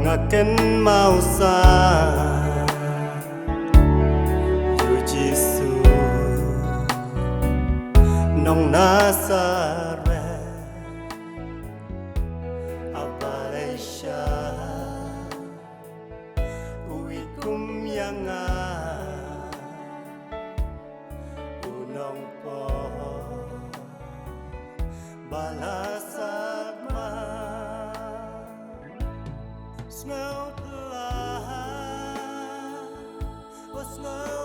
ngaken mau sa yu jisu nong Nazaret Malaysia uikum yanga unong po balasagma smell blood was no